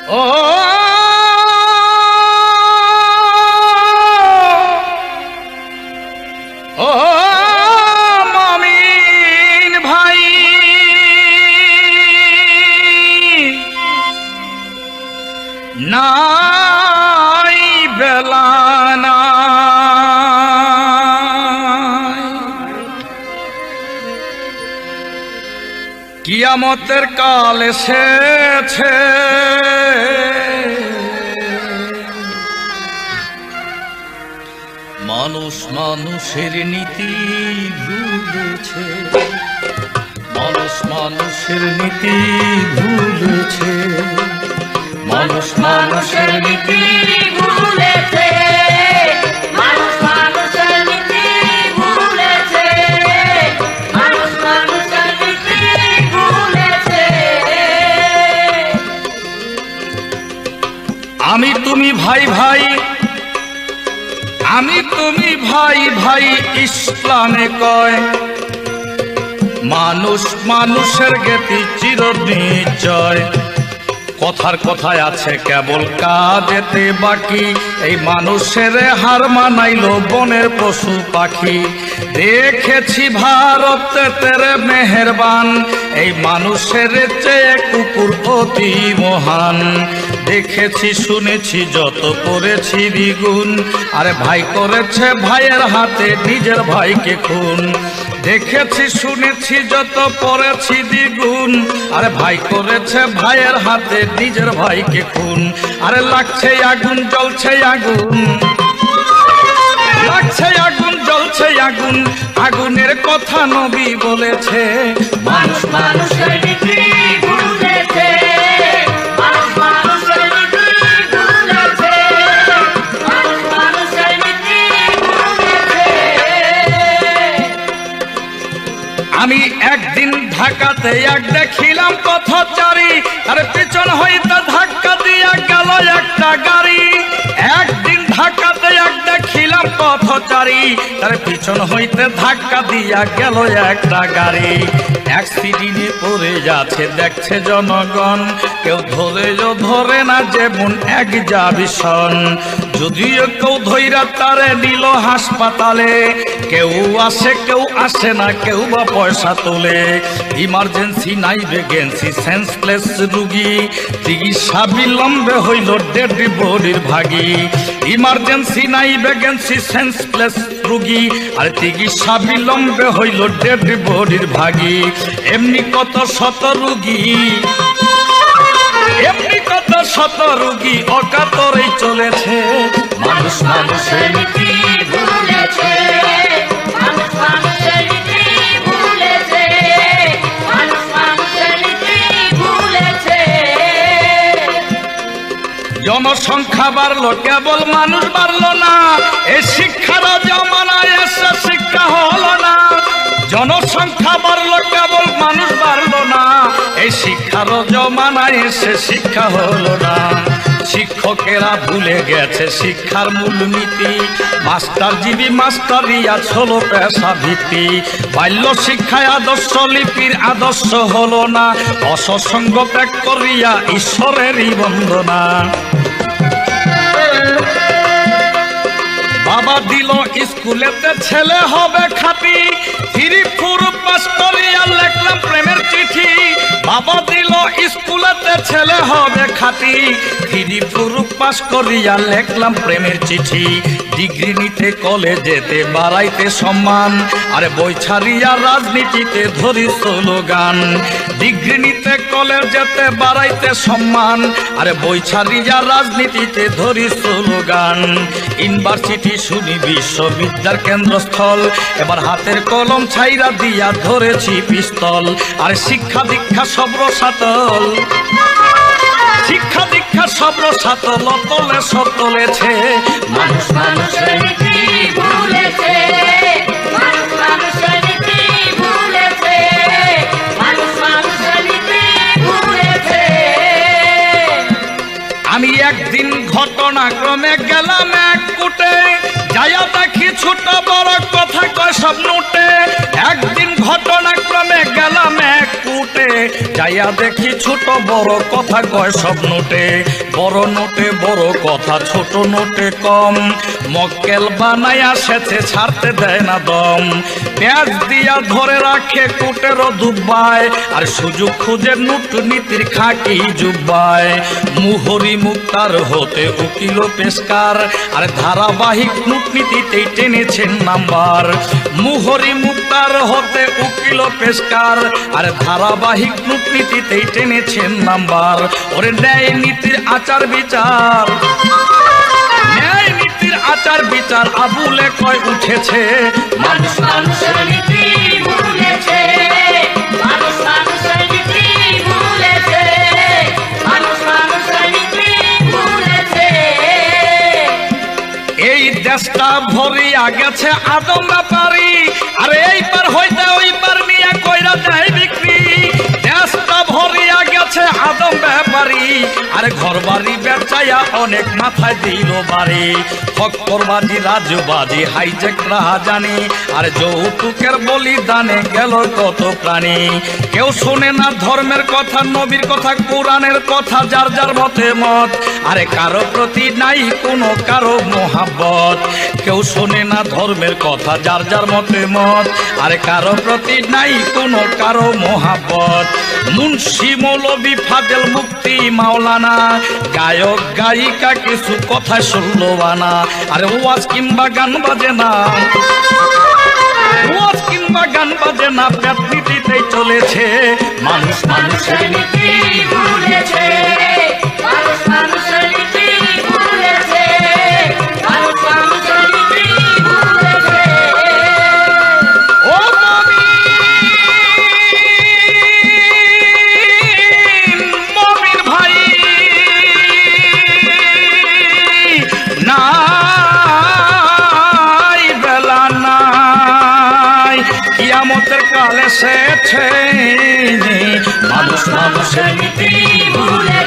ও ও মমিন ভাই, নাই বেলা নাই, কিয়ামতের কাল এসেছে, মানুষ মানুষের নীতি ভুলেছে, মানুষ মানুষের নীতি ভুলেছে, মানুষ মানুষের নীতি ভুলেছে, মানুষ মানুষের নীতি ভুলেছে, মানুষ মানুষের নীতি ভুলেছে। আমি তুমি ভাই ভাই, আমি তুমি ভাই ভাই, ইসলামে কয় মানুষ মানুষের জ্ঞাতি চিরনিশ্চয়। কথার কথায় আছে কেবল কাজেতে বাকি, এই মানুষের হার মানাইলো বনের পশু পাখি। দেখেছি ভারতে তেরে মেহেরবান, এই মানুষের চেয়ে কুকুর অতি মহান। দেখেছি শুনেছি যত করেছি দ্বিগুণ, আরে ভাই করেছে ভাইয়ের হাতে নিজের ভাইকে খুন। দেখেছি শুনেছি যত পড়েছি দ্বিগুণ, আরে ভাই করেছে ভাইয়ের হাতে নিজের ভাইকে খুন। আরে লাগছে আগুন জ্বলছে আগুন, লাগছে আগুন জ্বলছে আগুন, আগুনের কথা নবী বলেছে মানুষ মানুষের নীতি ভুলেছে, মানুষ মানুষের নীতি ভুলেছে, মানুষ মানুষের নীতি ভুলেছে। আমি একদিন ঢাকাতে এক দেখিলাম পথচারী, আর পিছন হইতে ধাক্কা দিয়া গেল একটা গাড়ি। একদিন ঢাকাতে এক দেখিলাম পথচারী, তার পিছন হইতে ধাক্কা দিয়া গেল একটা গাড়ি। অ্যাক্সিডেন্টে পড়ে যাচ্ছে দেখছে জনগণ, কেউ ধরে না যেমন এক জাবিশন। যদিও কেউ ধৈরা তারে নিল হাসপাতালে, কেউ আসে না, কেউ বা পয়সা তোলে। ইমার্জেন্সি নাই ভ্যাকেন্সি, সেন্সলেস রুগী, চিকিৎসা বিলম্বে হইল ডেড বডির ভাগী। ইমার্জেন্সি নাই ভ্যাকেন্সি, সেন্সলেস রুগী, আর চিকিৎসা বিলম্বে হইল ডেড বডির ভাগী। এমনি কত শত রুগী, এমনি কত শত রুগী অকাতরেই চলেছে। মানুষ মানুষের নীতি ভুলেছে, মানুষ মানুষের নীতি ভুলেছে, মানুষ মানুষের নীতি ভুলেছে। জনসংখ্যা বাড়লো কেবল মানুষ বাড়লো না, এই শিক্ষার জমানায় এসে শিক্ষা হলো না। জনসংখ্যা বাড়লো কেবল মানুষ বাড়লো না, এই শিক্ষার জমানায় এসে শিক্ষা হলো না। শিক্ষকেরা ভুলে গেছে শিক্ষার মূলনীতি, মাস্টারজীবী মাস্টারিয়া হলো পেশা ভিত্তি। বাল্য শিক্ষায় আদর্শ লিপির আদর্শ হলো না, অসৎসঙ্গ ত্যাগ করিয়া ঈশ্বরেরই বন্দনা। বাবা দিল স্কুলেতে ছেলে হবে খাঁটি, 3-4 পাস করিয়া লিখলাম প্রেমের চিঠি। বাবা দিল স্কুলেতে ছেলে হবে খাঁটি, 3-4 পাস করিয়া লিখলাম প্রেমের চিঠি। ডিগ্রি নিতে কলেজেতে বাড়াইতে সম্মান, আরে বই ছাড়িয়া রাজনীতিতে ধরি স্লোগান। ডিগ্রি নিতে কলেজেতে বাড়াইতে সম্মান, আরে বই ছাড়িয়া রাজনীতিতে ধরি স্লোগান। ইউনিভার্সিটি শুনি বিশ্ববিদ্যার কেন্দ্রস্থল, এবার হাতের কলম ছাইরা দিয়া ধরেছি পিস্তল। আর শিক্ষা দীক্ষা সব রসাতল, শিক্ষা দীক্ষা সব রসাতল, তলে সব তলেছে। মানুষ মানুষের নীতি ভুলেছে, মানুষ মানুষের নীতি ভুলেছে, মানুষ মানুষের নীতি ভুলেছে। আমি একদিন ঘটনাক্রমে গেলাম এক কুটে, যাইয়া দেখি ছোট বড় কথা কয় সব নোটে। একদিন ঘটনাক্রমে গেলাম এক কুটে, যাইয়া দেখি ছোট বড় কথা কয় সব নোটে, বড় নোটে বড় কথা ছোট নোটে কম। মক্কেল বানাইয়া সেচে ছাড়তে দেয় না দম, পেঁয়াজ দিয়া ধরে রাখে কোটেরও দুব্বায়, আর সুযোগ খুঁজে নূটনীতির খাকি জুব্বায়। মুহুরী মুক্তার হতে উকিল পেশকার, আর ধারাবাহিক কূটনীতিতেই টেনেছেন নাম্বার। মুহুরী মুক্তার হতে উকিল পেশকার, আর ধারাবাহিক কূটনীতিতেই টেনেছেন নাম্বার। ওরে ন্যায় নীতির আচার বিচার, ন্যায় নীতির আচার বিচার আবুলে কয় উঠেছে। মানুষ মানুষের নীতি ভুলেছে, মানুষ মানুষের নীতি ভুলেছে, মানুষ মানুষের নীতি ভুলেছে। এই দেশটা ভরিয়া গেছে আদম ব্যাপারী, আর এই পার হইতে ওই পার নিয়ে কইরা দেয় বিক্রি। দেশটা ভরিয়া গেছে আদম ব্যাপারী, আর ঘর বাড়ি বেচাইয়া অনেক মাথায় দিল বাড়ি। ফক্করবাজি রাজবাজি হাইজেক রাহাজানি, আর যৌতুকের বলিদানে গেল কত প্রাণী। কেউ শোনে না ধর্মের কথা, নবীর কথা, কোরআনের কথা, যার যার মতে মত, আরে কারো প্রতি নাই কোনো কারো মোহাব্বত। কেউ শোনে না ধর্মের কথা, যার যার মতে মত, আরে কারো প্রতি নাই কোনো কারো মোহাব্বত। মুন্সি মৌলবি ফাজল মুফতি মাওলানা, গায়ক গায়িকা কিছু কথা শুনলো আনা, আরে ওয়াজ কিংবা গান বাজে না, ওয়াজ কিংবা গান বাজে না, পেট নীতিতেই চলেছে। মানুষ মানুষের নীতি ভুলেছে, মানুষ মানুষের নীতি ভুলেছে, মানুষ মানুষের নীতি ভুলেছে। ও মমিন, মমিন ভাই নাই বেলা নাই, কিয়ামতের কালে সেছে। মানুষ মানুষের নীতি ভুলেছে।